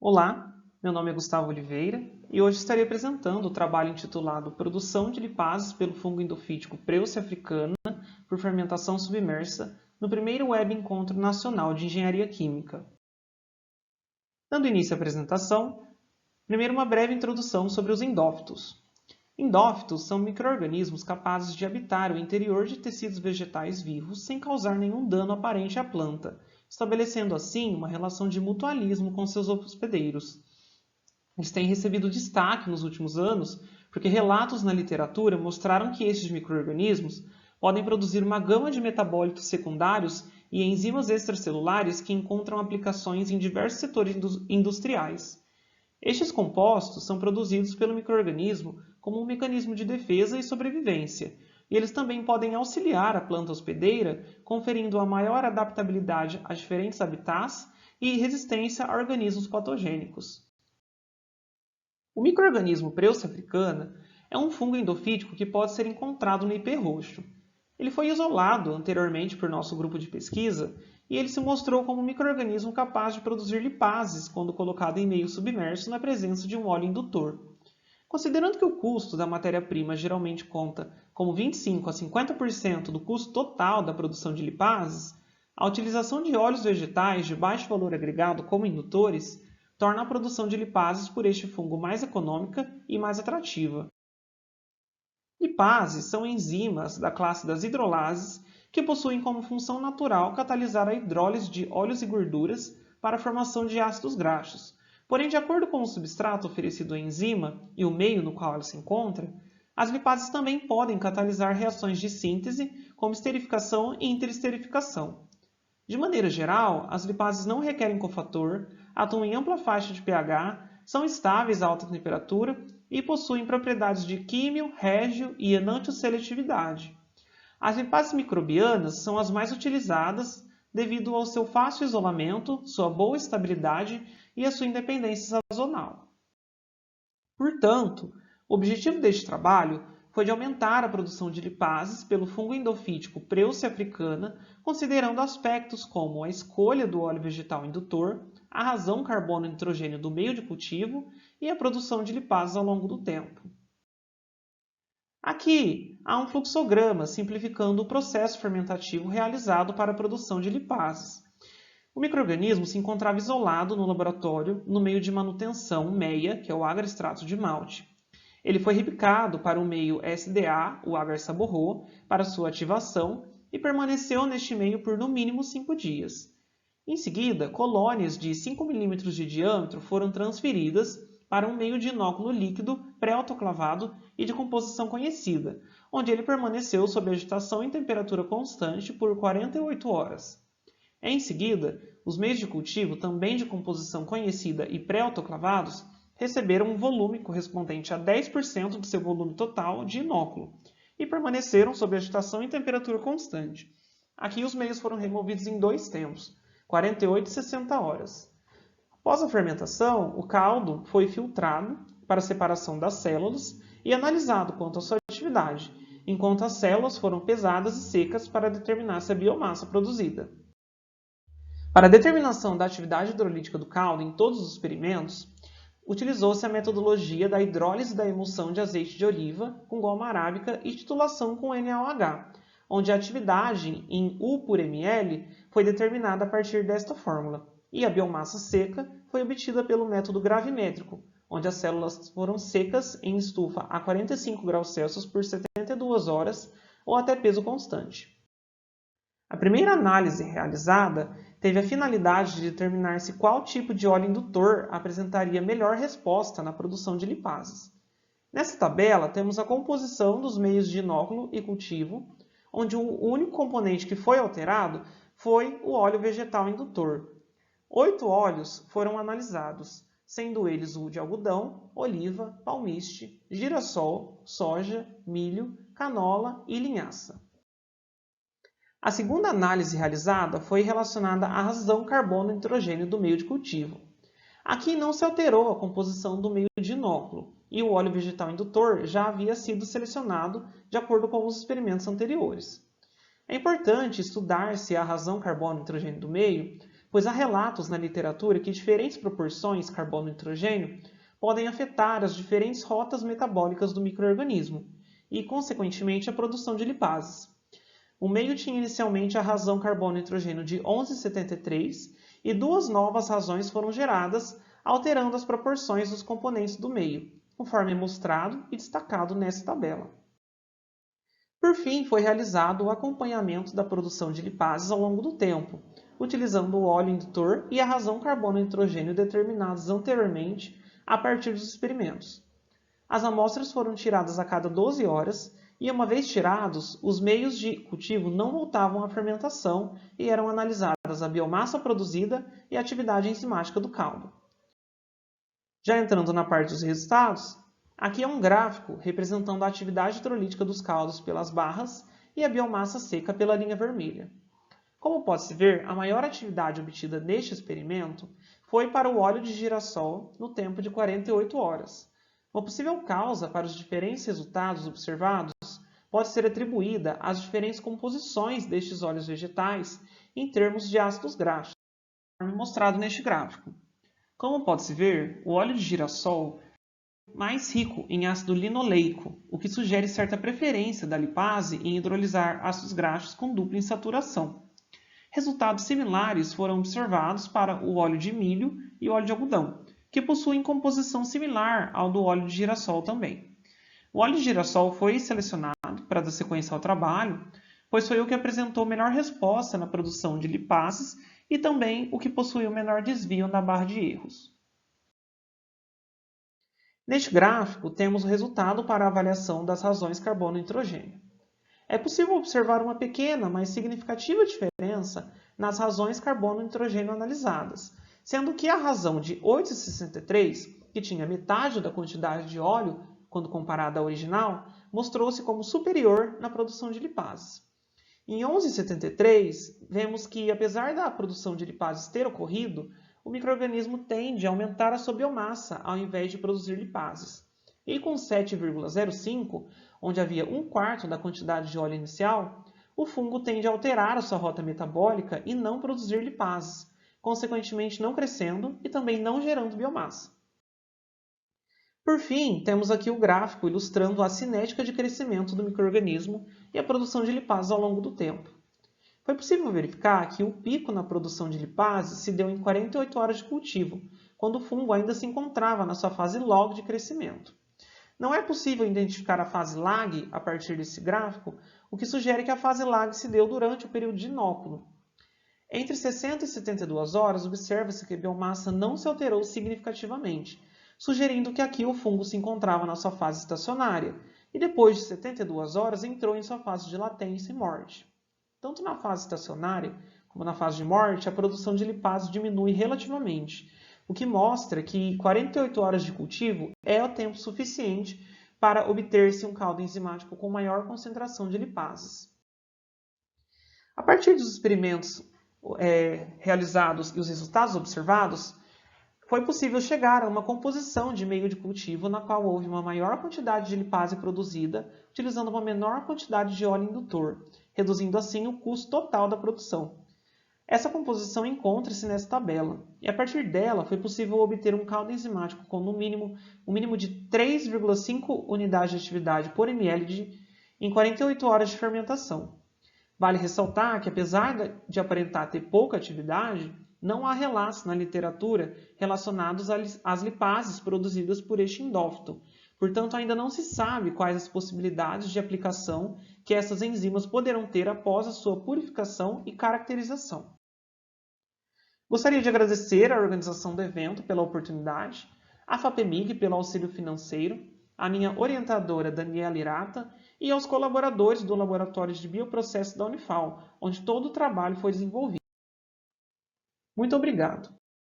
Olá, meu nome é Gustavo Oliveira e hoje estarei apresentando o trabalho intitulado Produção de lipases pelo fungo endofítico Preusse africana por fermentação submersa no primeiro Web Encontro Nacional de Engenharia Química. Dando início à apresentação, primeiro uma breve introdução sobre os endófitos. Endófitos são micro-organismos capazes de habitar o interior de tecidos vegetais vivos sem causar nenhum dano aparente à planta, estabelecendo assim uma relação de mutualismo com seus hospedeiros. Eles têm recebido destaque nos últimos anos porque relatos na literatura mostraram que estes micro-organismos podem produzir uma gama de metabólitos secundários e enzimas extracelulares que encontram aplicações em diversos setores industriais. Estes compostos são produzidos pelo micro-organismo como um mecanismo de defesa e sobrevivência, e eles também podem auxiliar a planta hospedeira, conferindo a maior adaptabilidade a diferentes habitats e resistência a organismos patogênicos. O micro-organismo Preusse africana é um fungo endofítico que pode ser encontrado no IP roxo. Ele foi isolado anteriormente por nosso grupo de pesquisa e ele se mostrou como um micro-organismo capaz de produzir lipases quando colocado em meio submerso na presença de um óleo indutor. Considerando que o custo da matéria-prima geralmente conta como 25 a 50% do custo total da produção de lipases, a utilização de óleos vegetais de baixo valor agregado como indutores torna a produção de lipases por este fungo mais econômica e mais atrativa. Lipases são enzimas da classe das hidrolases que possuem como função natural catalisar a hidrólise de óleos e gorduras para a formação de ácidos graxos. Porém, de acordo com o substrato oferecido à enzima e o meio no qual ela se encontra, as lipases também podem catalisar reações de síntese, como esterificação e interesterificação. De maneira geral, as lipases não requerem cofator, atuam em ampla faixa de pH, são estáveis a alta temperatura e possuem propriedades de químio, régio e enantioseletividade. As lipases microbianas são as mais utilizadas devido ao seu fácil isolamento, sua boa estabilidade e a sua independência sazonal. Portanto, o objetivo deste trabalho foi de aumentar a produção de lipases pelo fungo endofítico Preusse africana, considerando aspectos como a escolha do óleo vegetal indutor, a razão carbono-nitrogênio do meio de cultivo e a produção de lipases ao longo do tempo. Aqui há um fluxograma simplificando o processo fermentativo realizado para a produção de lipases. O micro-organismo se encontrava isolado no laboratório no meio de manutenção MEIA, que é o agar-extrato de malte. Ele foi replicado para o meio SDA, o agar-saborro, para sua ativação e permaneceu neste meio por no mínimo 5 dias. Em seguida, colônias de 5 mm de diâmetro foram transferidas para um meio de inóculo líquido pré-autoclavado e de composição conhecida, onde ele permaneceu sob agitação em temperatura constante por 48 horas. Em seguida, os meios de cultivo, também de composição conhecida e pré-autoclavados, receberam um volume correspondente a 10% do seu volume total de inóculo e permaneceram sob agitação em temperatura constante. Aqui os meios foram removidos em 2 tempos, 48 e 60 horas. Após a fermentação, o caldo foi filtrado para a separação das células e analisado quanto à sua atividade, enquanto as células foram pesadas e secas para determinar-se a biomassa produzida. Para a determinação da atividade hidrolítica do caldo em todos os experimentos, utilizou-se a metodologia da hidrólise da emulsão de azeite de oliva com goma arábica e titulação com NaOH, onde a atividade em U por ml foi determinada a partir desta fórmula, e a biomassa seca foi obtida pelo método gravimétrico, onde as células foram secas em estufa a 45 graus Celsius por 72 horas ou até peso constante. A primeira análise realizada teve a finalidade de determinar-se qual tipo de óleo indutor apresentaria melhor resposta na produção de lipases. Nessa tabela, temos a composição dos meios de inóculo e cultivo, onde o único componente que foi alterado foi o óleo vegetal indutor. 8 óleos foram analisados, sendo eles o de algodão, oliva, palmiste, girassol, soja, milho, canola e linhaça. A segunda análise realizada foi relacionada à razão carbono-nitrogênio do meio de cultivo. Aqui não se alterou a composição do meio de inóculo, e o óleo vegetal indutor já havia sido selecionado de acordo com os experimentos anteriores. É importante estudar se a razão carbono-nitrogênio do meio pois há relatos na literatura que diferentes proporções carbono e nitrogênio podem afetar as diferentes rotas metabólicas do microorganismo e, consequentemente, a produção de lipases. O meio tinha inicialmente a razão carbono e nitrogênio de 11,73 e duas novas razões foram geradas, alterando as proporções dos componentes do meio, conforme é mostrado e destacado nessa tabela. Por fim, foi realizado o acompanhamento da produção de lipases ao longo do tempo, utilizando o óleo indutor e a razão carbono e nitrogênio determinados anteriormente a partir dos experimentos. As amostras foram tiradas a cada 12 horas e, uma vez tirados, os meios de cultivo não voltavam à fermentação e eram analisadas a biomassa produzida e a atividade enzimática do caldo. Já entrando na parte dos resultados, aqui é um gráfico representando a atividade hidrolítica dos caldos pelas barras e a biomassa seca pela linha vermelha. Como pode-se ver, a maior atividade obtida neste experimento foi para o óleo de girassol no tempo de 48 horas. Uma possível causa para os diferentes resultados observados pode ser atribuída às diferentes composições destes óleos vegetais em termos de ácidos graxos, conforme mostrado neste gráfico. Como pode-se ver, o óleo de girassol é mais rico em ácido linoleico, o que sugere certa preferência da lipase em hidrolisar ácidos graxos com dupla insaturação. Resultados similares foram observados para o óleo de milho e o óleo de algodão, que possuem composição similar ao do óleo de girassol também. O óleo de girassol foi selecionado para dar sequência ao trabalho, pois foi o que apresentou melhor resposta na produção de lipases e também o que possuiu menor desvio na barra de erros. Neste gráfico, temos o resultado para a avaliação das razões carbono e nitrogênio. É possível observar uma pequena, mas significativa diferença nas razões carbono e nitrogênio analisadas, sendo que a razão de 8,63, que tinha metade da quantidade de óleo quando comparada à original, mostrou-se como superior na produção de lipases. Em 11,73, vemos que, apesar da produção de lipases ter ocorrido, o microorganismo tende a aumentar a sua biomassa ao invés de produzir lipases. E com 7,05, onde havia 1/4 da quantidade de óleo inicial, o fungo tende a alterar a sua rota metabólica e não produzir lipases, consequentemente não crescendo e também não gerando biomassa. Por fim, temos aqui o gráfico ilustrando a cinética de crescimento do microorganismo e a produção de lipases ao longo do tempo. Foi possível verificar que o pico na produção de lipases se deu em 48 horas de cultivo, quando o fungo ainda se encontrava na sua fase log de crescimento. Não é possível identificar a fase lag a partir desse gráfico, o que sugere que a fase lag se deu durante o período de inóculo. Entre 60 e 72 horas, observa-se que a biomassa não se alterou significativamente, sugerindo que aqui o fungo se encontrava na sua fase estacionária, e depois de 72 horas entrou em sua fase de latência e morte. Tanto na fase estacionária como na fase de morte, a produção de lipases diminui relativamente, o que mostra que 48 horas de cultivo é o tempo suficiente para obter-se um caldo enzimático com maior concentração de lipases. A partir dos experimentos realizados e os resultados observados, foi possível chegar a uma composição de meio de cultivo na qual houve uma maior quantidade de lipase produzida, utilizando uma menor quantidade de óleo indutor, reduzindo assim o custo total da produção. Essa composição encontra-se nessa tabela, e a partir dela foi possível obter um caldo enzimático com um mínimo de 3,5 unidades de atividade por ml em 48 horas de fermentação. Vale ressaltar que, apesar de aparentar ter pouca atividade, não há relatos na literatura relacionados às lipases produzidas por este endófito. Portanto, ainda não se sabe quais as possibilidades de aplicação que essas enzimas poderão ter após a sua purificação e caracterização. Gostaria de agradecer à organização do evento pela oportunidade, à FAPEMIG pelo auxílio financeiro, à minha orientadora Daniela Irata e aos colaboradores do Laboratório de Bioprocessos da Unifal, onde todo o trabalho foi desenvolvido. Muito obrigado!